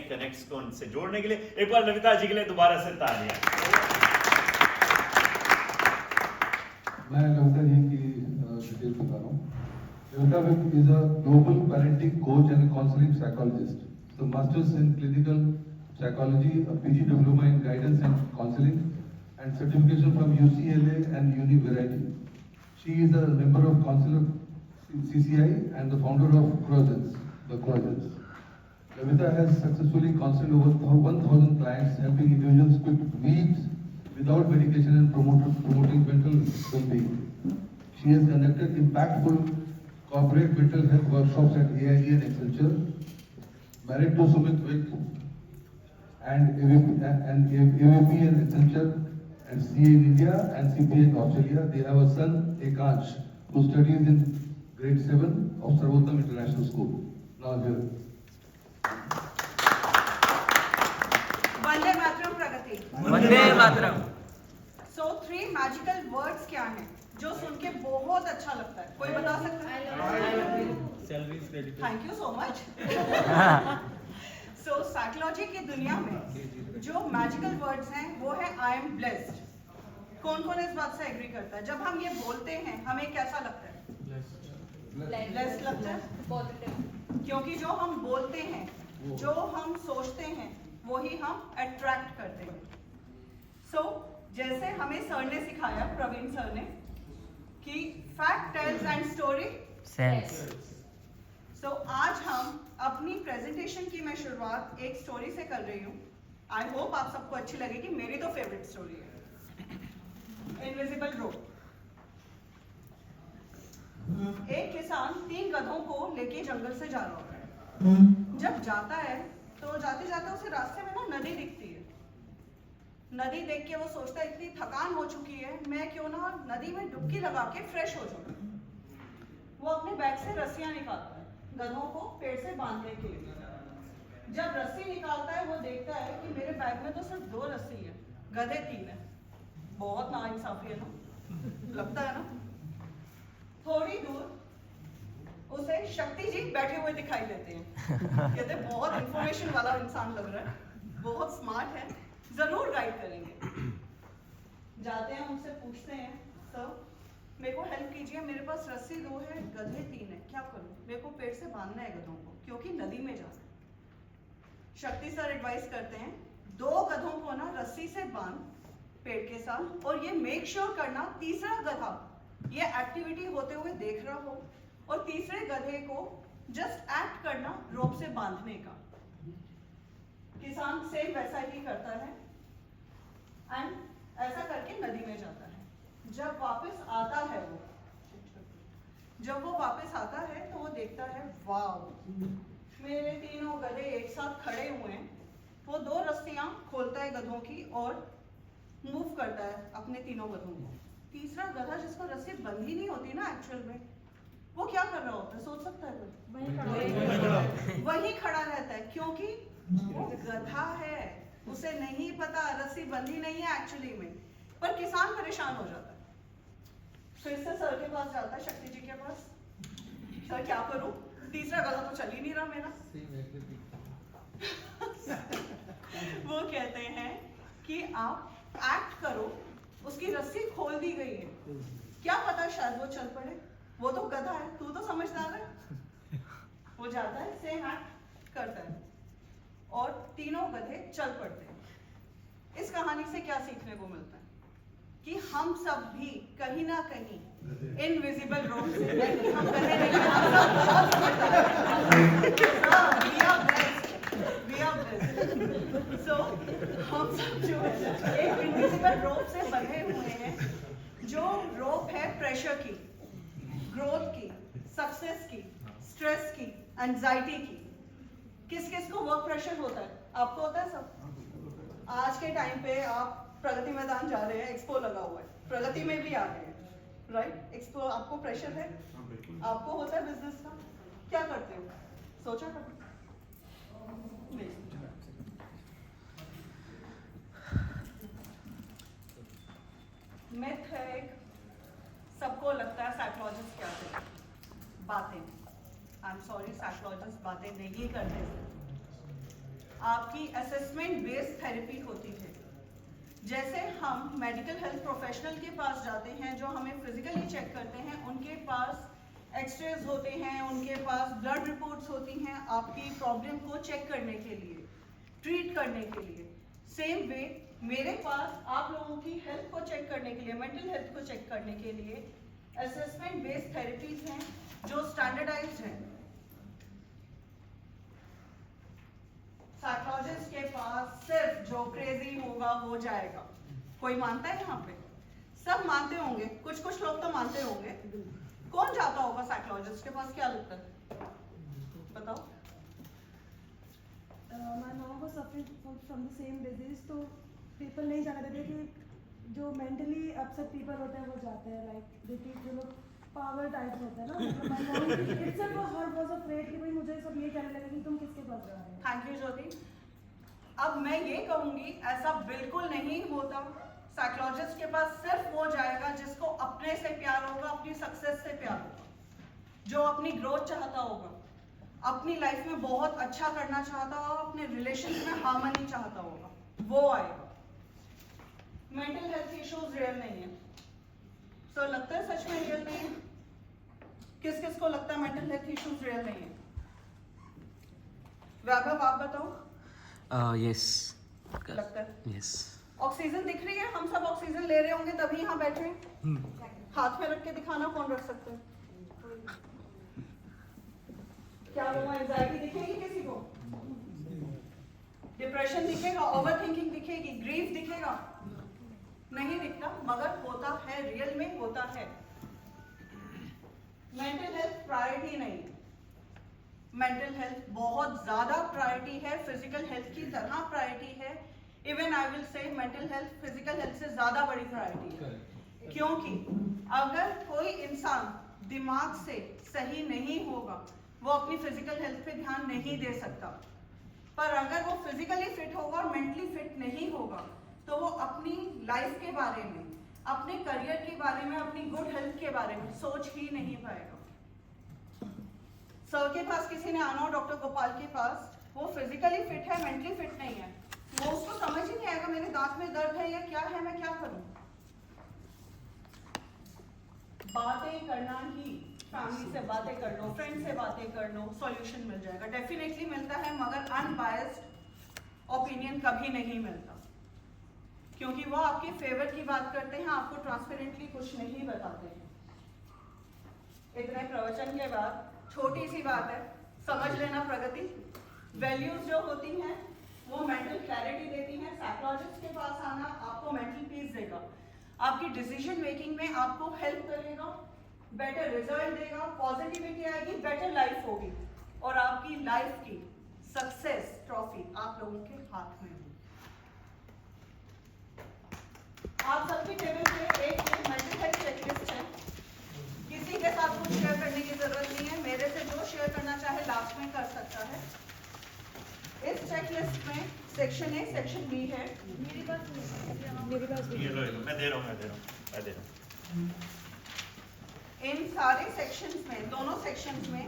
नए कनेक्ट्स को उनसे जोड़ने के लिए एक बार लविता जी के लिए दोबारा से तालियां। मैं लविता जी की डिटेल बता रहा हूँ। लविता is a global parenting coach and a counseling psychologist. The masters in clinical psychology, a PG diploma in guidance and counseling, and certification from UCLA and Univerity. She is a member of Council of CCI and the founder of Croissants, the Croissants. Levita has successfully counseled over 1,000 clients, helping individuals quit weeks without medication and promoting mental well-being. She has conducted impactful corporate mental health workshops at AIG and Accenture. Married to Sumit Vick and AVP and Accenture and CA in India and CPA in Australia. They have a son, Ekansh, who studies in grade 7 of Sarvottam International School. Now here. Vande Mataram Pragati. Vande Mataram. So 3 magical words क्या हैं जो सुन के बहुत अच्छा लगता है? कोई बता सकता है? Thank you so much. So psychology की दुनिया में जो मैजिकल वर्ड्स हैं वो है आई एम ब्लेस्ड। कौन कौन इस बात से एग्री करता है? जब हम ये बोलते हैं हमें कैसा लगता है? ब्लेस्ड लगता है, क्योंकि जो हम बोलते हैं, जो हम सोचते हैं, वही हम अट्रैक्ट करते हैं। सो जैसे हमें सर ने सिखाया, प्रवीण सर ने, कि fact tells and story sense. So आज हम अपनी प्रेजेंटेशन की मैं शुरुआत एक स्टोरी से कर रही हूँ। आई होप आप सबको अच्छी लगेगी। मेरी तो फेवरेट स्टोरी है, इनविजिबल रोप। एक किसान 3 गधों को लेके जंगल से जा रहा होता है। जब जाता है तो जाते जाते उसे रास्ते में ना नदी दिखती है। नदी देख के वो सोचता है इतनी थकान हो चुकी है, मैं क्यों ना नदी में डुबकी लगा के फ्रेश हो जाऊं। वो अपने बैग से रस्सियां निकालता है गधों को पेड़ से बांधने के लिए। जब रस्सी निकालता है वो देखता है कि मेरे बैग में तो सिर्फ 2 रस्सी है, गधे 3 है। बहुत नाइंसाफी है ना, लगता है ना। थोड़ी दूर उसे शक्ति जी बैठे हुए दिखाई देते हैं। कहते बहुत इंफॉर्मेशन वाला इंसान लग रहा है, बहुत स्मार्ट है, जरूर गाइड करेंगे। जाते हैं, उनसे पूछते हैं, सर मेरे को हेल्प कीजिए, मेरे पास रस्सी 2 है, गधे 3 है, क्या करूं? मेरे को पेड़ से बांधना है गधों को, क्योंकि नदी में जाना है। शक्ति सर एडवाइस करते हैं 2 गधों को ना रस्सी से बांध पेड़ के साथ, और ये मेक श्योर करना तीसरा गधा ये एक्टिविटी होते हुए देख रहा हो, और तीसरे गधे को जस्ट एक्ट करना रोप से बांधने का। किसान सेम वैसा ही करता है एंड ऐसा करके नदी में जाता है। जब वापस आता है तो वो देखता है, वाव, मेरे 3 गधे एक साथ खड़े हुए हैं। वो 2 रस्सियां खोलता है गधों की और मूव करता है अपने 3 गधों को। तीसरा गधा जिसको रस्सी बंधी नहीं होती ना एक्चुअल में, वो क्या कर रहा होता है? सोच सकता है कोई? वही खड़ा रहता है, क्योंकि वो गधा है, उसे नहीं पता रस्सी बंधी नहीं है एक्चुअली में। पर किसान परेशान हो जाता है, फिर से सर के पास जाता है, शक्ति जी के पास, सर क्या करूं? तीसरा गधा तो चल ही नहीं रहा मेरा। वो कहते हैं कि आप एक्ट करो, उसकी रस्सी खोल दी गई है, क्या पता शायद वो चल पड़े, वो तो गधा है, तू तो समझदार है। वो जाता है, सेम एक्ट करता है और 3 गधे चल पड़ते हैं। इस कहानी से क्या सीखने को मिलता है? कि हम सब भी कहीं ना कहीं इनविजिबल रोप से, नहीं हम गधे नहीं, सो हम सब जो है एक इनविजिबल रोप से बंधे हुए हैं। जो रोप है प्रेशर की, ग्रोथ की, सक्सेस की, स्ट्रेस की, एंजाइटी की। किस किस को वर्क प्रेशर होता है? आपको होता है सब? आज के टाइम पे आप प्रगति मैदान जा रहे हैं, एक्सपो लगा हुआ है, प्रगति में भी आ गए हैं, राइट? एक्सपो आपको प्रेशर है, आपको होता है बिजनेस का, क्या करते हो? सोचा कभी? नहीं सोचा। मिथ है एक, सबको लगता है साइकोलॉजिस्ट क्या है? बातें। आई एम सॉरी, साइकोलॉजिस्ट बातें नहीं करते। आपकी असेसमेंट बेस्ड थेरेपी होती है। जैसे हम मेडिकल हेल्थ प्रोफेशनल के पास जाते हैं जो हमें फिजिकली चेक करते हैं, उनके पास एक्सरेज होते हैं, उनके पास ब्लड रिपोर्ट्स होती हैं आपकी प्रॉब्लम को चेक करने के लिए, ट्रीट करने के लिए। सेम वे मेरे पास आप लोगों की हेल्थ को चेक करने के लिए, मेंटल हेल्थ को चेक करने के लिए असेसमेंट बेस्ड थेरेपीज हैं जो स्टैंडर्डाइज्ड हैं। साइकोलॉजिस्ट के पास सिर्फ जो क्रेजी होगा वो जाएगा। कोई मानता है यहाँ पे? सब मानते होंगे, कुछ कुछ लोग तो मानते होंगे। कौन जाता होगा साइकोलॉजिस्ट के पास? क्या लगता है, बताओ? My mom was suffering from the same disease, तो people नहीं जाने देते कि जो mentally upset people होते हैं वो जाते हैं, like देखिए जो लोग पावर टाइप्स होते हैं ना, मतलब my mom itself her was afraid कि भाई मुझे सब ये कहने लगे कि तुम किसके पास जा रहे हो। थैंक यू ज्योति। अब मैं ये कहूंगी ऐसा बिल्कुल नहीं होता। साइकोलॉजिस्ट के पास सिर्फ वो जाएगा जिसको अपने से प्यार होगा, अपनी सक्सेस से प्यार होगा, जो अपनी ग्रोथ चाहता होगा, अपनी लाइफ में बहुत अच्छा करना चाहता होगा, अपने रिलेशन में हार्मनी चाहता होगा, वो आएगा। मेंटल हेल्थ इश्यूज रियल नहीं है। तो लगता है सच में रियल नहीं है? किस किस को लगता है मेंटल हेल्थ इश्यूज रियल नहीं है? वैभव आप बताओ। यस लगता है। यस ऑक्सीजन दिख रही है, हम सब ऑक्सीजन ले रहे होंगे तभी यहाँ बैठे हैं। हाथ में रख के दिखाना, कौन रख सकता है? क्या वो एंजाइटी दिखेगी किसी को? डिप्रेशन दिखेगा, ओवरथिंकिंग दिखेगी, ग्रीफ दिखेगा? नहीं दिखता, मगर होता है, रियल में होता है। मेंटल हेल्थ प्रायोरिटी नहीं, मेंटल हेल्थ बहुत ज्यादा प्रायोरिटी है, फिजिकल हेल्थ की तरह प्रायोरिटी है। Even I will say mental health physical health से ज्यादा बड़ी प्रायोरिटी है। क्योंकि अगर कोई इंसान दिमाग से सही नहीं होगा, वो अपनी फिजिकल हेल्थ पे ध्यान नहीं दे सकता। पर अगर वो फिजिकली फिट होगा और मेंटली फिट नहीं होगा, तो वो अपनी लाइफ के बारे में, अपने करियर के बारे में, अपनी गुड हेल्थ के बारे में सोच ही नहीं पाएगा। सर के पास किसी ने आना हो, डॉक्टर गोपाल के पास, वो फिजिकली फिट है, मेंटली फिट नहीं है, वो उसको समझ ही नहीं आएगा मेरे दांत में दर्द है या क्या है, मैं क्या करूं। बातें करना ही, फैमिली से बातें कर लो, फ्रेंड से बातें कर लो, सॉल्यूशन मिल जाएगा। डेफिनेटली मिलता है, मगर अनबायस्ड ओपिनियन कभी नहीं मिलता, क्योंकि वो आपके फेवर की बात करते हैं, आपको ट्रांसपेरेंटली कुछ नहीं बताते हैं। इतने प्रवचन के बाद छोटी सी बात है, समझ लेना प्रगति। वैल्यूज जो होती हैं वो मेंटल क्लैरिटी देती हैं। साइकोलॉजिस्ट के पास आना आपको मेंटल पीस देगा, आपकी डिसीजन मेकिंग में आपको हेल्प करेगा, बेटर रिजल्ट देगा, पॉजिटिविटी आएगी, बेटर लाइफ होगी, और आपकी लाइफ की सक्सेस ट्रॉफी आप लोगों के हाथ में होगी। आप सबके टेबल पे एक मेंटल हेल्थ चेकलिस्ट है। किसी के साथ कुछ शेयर करने की जरूरत नहीं है, मेरे से जो शेयर करना चाहे लास्ट में कर सकता है। इस चेकलिस्ट में सेक्शन ए, सेक्शन बी है। मेरे पास ये लो, मैं दे रहा हूँ। इन सारे सेक्शंस में, दोनों सेक्शंस में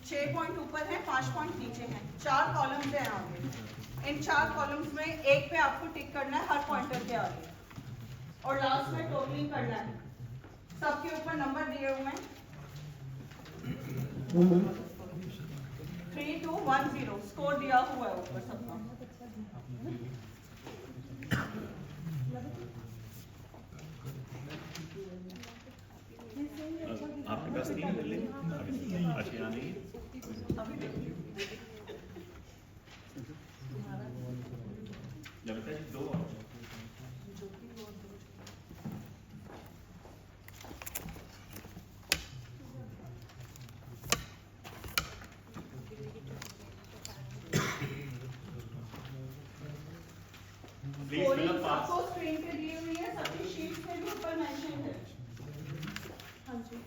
6 पॉइंट ऊपर है, 5 पॉइंट नीचे हैं, 4 कॉलम्स हैं आगे। इन 4 कॉलम्स में एक पे आपको टिक करना है हर पॉइंटर के आगे, और लास्ट में टोटलिंग करना है। सबके ऊपर नंबर दिए हुए हैं, 3, 2, 1, 0 स्कोर दिया हुआ है ऊपर सबका। आपके पास नहीं है बिल्डिंग? अच्छी यहाँ नहीं है? अभी देखिए, लगता है 2 स्कोरिंग सबको स्क्रीन पे दी हुई है, सबकी शीट पे भी ऊपर मेंशन है। हाँ जी,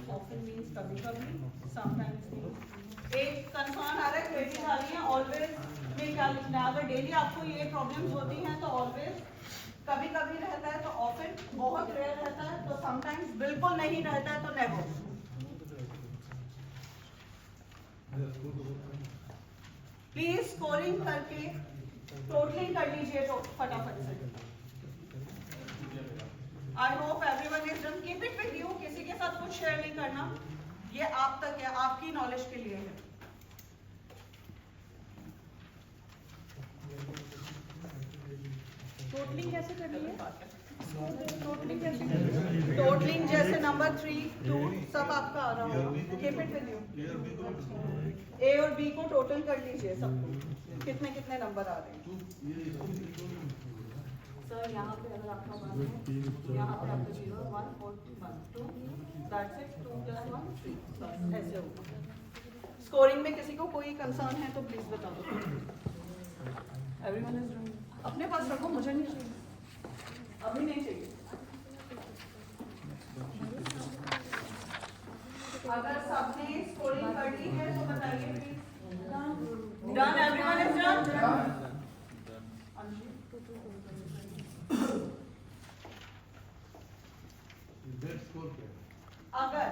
often means कभी-कभी, sometimes means। एक कंसर्न आ रहा है, क्वेरीज आ रही है, ऑलवेज में क्या लिखना है। अगर डेली आपको ये प्रॉब्लम्स होती हैं तो ऑलवेज कभी कभी रहता है तो ऑफन, बहुत रेयर रहता है तो समटाइम्स, बिल्कुल नहीं रहता है तो नेवर। प्लीज स्कोरिंग करके टोटलिंग कर लीजिए तो फटाफट से। I hope everyone is done. Keep it with you, किसी के साथ कुछ शेयर नहीं करना, ये आप तक है, आपकी नॉलेज के लिए है। टोटलिंग कैसे करनी है? टोटलिंग कैसे करनी है? टोटलिंग जैसे नंबर 3, 2 सब आपका आ रहा होगा। Keep it with you. A और बी को टोटल कर लीजिए सबको, कितने कितने नंबर आ रहे हैं। सर यहाँ पे अगर आपका 1 है, यहाँ पे आपका 0, 1, 4, 1, 2, दैट्स इट, 2 + 1, 3, बस ऐसे होगा। स्कोरिंग में किसी को कोई कंसर्न है तो प्लीज बता दो। Everyone is doing. अपने पास रखो, मुझे नहीं चाहिए, अभी नहीं चाहिए। अगर सबने स्कोरिंग कर ली है तो बताइए please. Done, everyone is done. अगर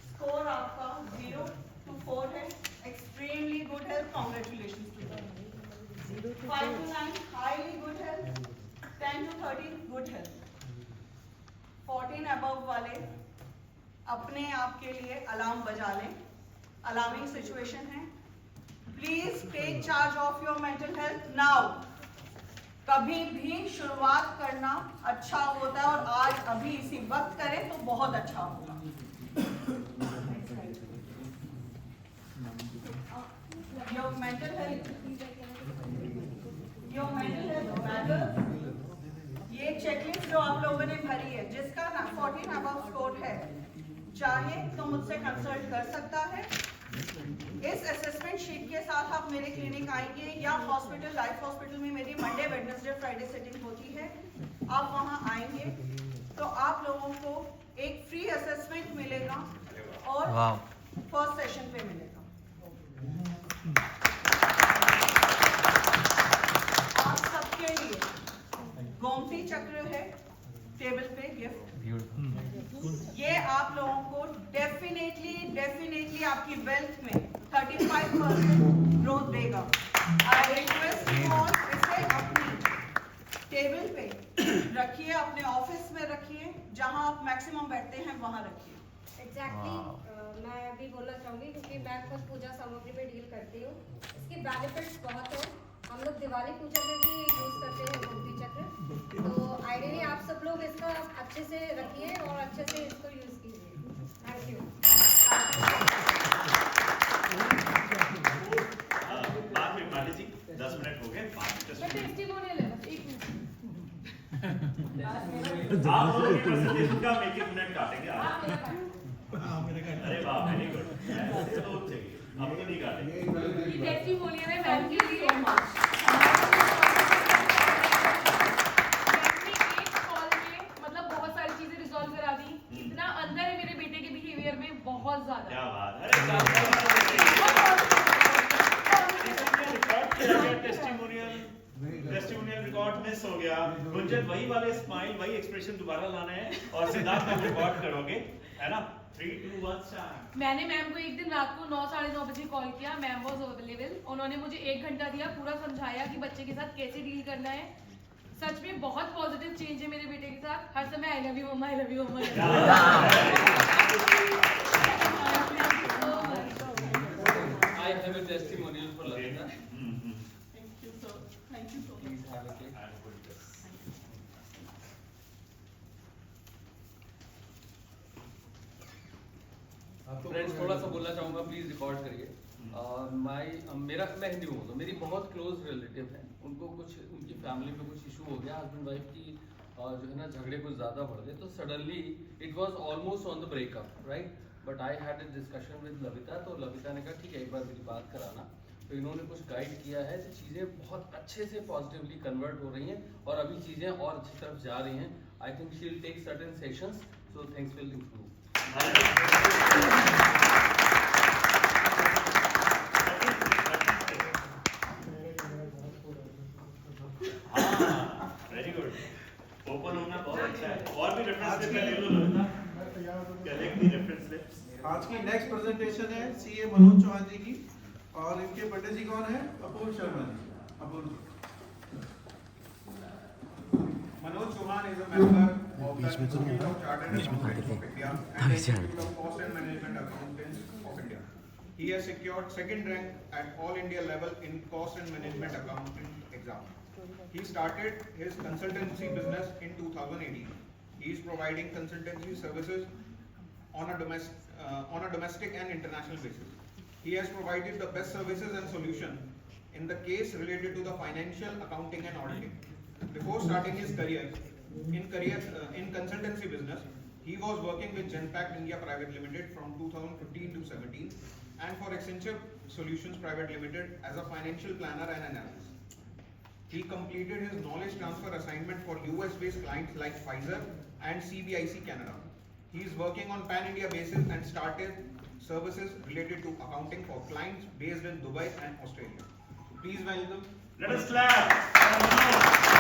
स्कोर आपका 0 to 4 है, extremely good health, congratulation to you. 5 to 9 highly good health, 10 to 13 good health. 14 above वाले अपने आप के लिए अलार्म बजा लें, अलार्मिंग सिचुएशन है। Please take charge of your mental health now. कभी भी शुरुआत करना अच्छा होता है और आज अभी इसी वक्त करें तो बहुत अच्छा होगा। Your mental health matters। ये चेकलिस्ट जो आप लोगों ने भरी है, जिसका ना 14 अबव स्कोर है, चाहे तो मुझसे कंसल्ट कर सकता है। इस असेसमेंट शीट के साथ आप मेरे क्लिनिक आएंगे या हॉस्पिटल, लाइफ हॉस्पिटल में मेरी मंडे, वेडनेसडे, फ्राइडे सेटिंग होती है, आप वहां आएंगे तो आप लोगों को एक फ्री असेसमेंट मिलेगा और फर्स्ट सेशन पे मिलेगा। आप सबके लिए गोमती चक्र है टेबल पे गिफ्ट। ये आप लोगों को डेफिनेटली आपकी वेल्थ में 35% ग्रोथ देगा। आई रिक्वेस्ट यू ऑल, इसे अपनी टेबल पे रखिए, अपने ऑफिस में रखिए, जहां आप मैक्सिमम बैठते हैं वहां रखिए। एग्जैक्टली मैं अभी बोलना चाहूँगी क्योंकि मैं खुद पूजा सामग्री पे डील करती हूँ। इसके बेनिफिट्स बहुत हैं। हम लोग दिवाली पूजा में भी यूज़ करते हैं गोमती चक्र, तो आइडियली आप सब लोग इसका अच्छे से रखिए और अच्छे से इसको यूज़ कीजिए। Thank you. बाद में पांडे जी 10 मिनट हो गए, टेस्टिमोनियल है, बस 1 मिनट। आप लोग की प्रेजेंटेशन का एक मिनट काटेंगे आप। अरे वाह, वेरी गुड। ऐसे तो चाहिए, अब तो नहीं काटेंगे। टेस्टिमोनियल है मैम के लिए। एक कॉल में मतलब बहुत सारी चीजें रिजॉल्व करा दी। इतना अंदर है मेरे बेटे के बिहेवियर में, बहुत ज्यादा। क्या बात है। टेस्टिमोनियल रिकॉर्ड मिस हो गया। गुंजन वही वाले स्माइल, वही एक्सप्रेशन दोबारा लाना है और सिद्धार्थ आप रिकॉर्ड करोगे, है ना? 3, 2, 1 स्टार्ट। मैंने मैम को एक दिन रात को 9, साढ़े 9 बजे कॉल किया। Ma'am was available. उन्होंने मुझे 1 घंटा दिया, पूरा समझाया कि बच्चे के साथ कैसे डील करना है। सच में बहुत पॉजिटिव चेंज है मेरे बेटे के साथ। हर समय I love you mamma, I love you mamma. I have a testimonial for Lavina. Thank you so much। Please have a cake. Friends थोड़ा सा बोलना चाहूँगा, प्लीज रिकॉर्ड करिए। मैं हिंदू हूँ, तो मेरी बहुत क्लोज रिलेटिव हैं, उनको कुछ उनकी फैमिली में कुछ इशू हो गया, हस्बैंड वाइफ की जो है ना झगड़े कुछ ज़्यादा बढ़ गए, तो suddenly it was almost on the breakup, right. But I had a discussion with Lavita, तो लविता ने कहा ठीक है एक बार मेरी बात कराना, तो इन्होंने कुछ गाइड किया है, तो चीज़ें बहुत अच्छे से पॉजिटिवली कन्वर्ट हो रही हैं और अभी चीज़ें और अच्छी तरफ जा रही हैं। I think she will take certain sessions, so things will improve. Very good. select the reference slips. आज की नेक्स्ट प्रेजेंटेशन है सीए मनोज चौहान जी की और इनके पंडित जी कौन है? अपूर्व शर्मा जी। अपूर्व जी। Manoj Chauhan is a member of the Institute of Chartered Accountants of India and the Institute of Cost and Management Accountants of India. He has secured second rank at all India level in Cost and Management Accounting exam. He started his consultancy business in 2018. He is providing consultancy services on a domestic and international basis. He has provided the best services and solutions in the case related to the financial accounting and auditing. Before starting his career in consultancy business, he was working with Genpact India Private Limited from 2015 to 17 and for Accenture Solutions Private Limited as a financial planner and analyst. He completed his knowledge transfer assignment for US-based clients like Pfizer and CBIC Canada. He is working on pan-India basis and started services related to accounting for clients based in Dubai and Australia. Please welcome. Let us clap.